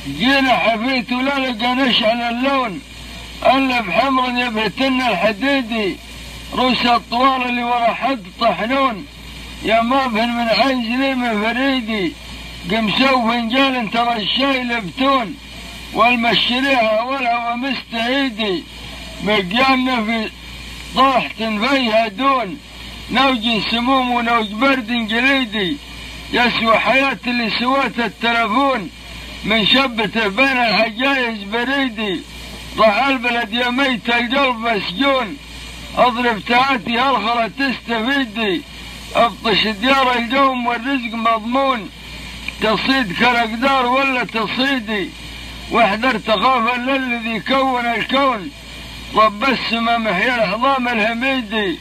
جينا حفيت ولا لقى نشعل اللون، الا بحمر يبهتن الحديدي، روس الطوال اللي ورا حد طحنون، يا مابهن من عنجلي من فريدي، قمسوا فنجال ترى الشاي لبتون، والمشريها والهوى مستعيدي، مقيامنا في طاحة فيها دون، نوج سموم ونوج برد جليدي، يسوى حياة اللي سوات التلفون، من شبته بين الحجايز بريدي، ضاع البلد يا ميت القلب مسجون، اضرب تاتي هالخرة تستفيدي، ابطش ديار القوم والرزق مضمون، تصيد كالأقدار ولا تصيدي، واحذر تخاف الذي كون الكون، رب السما محيا العظام الهميدي.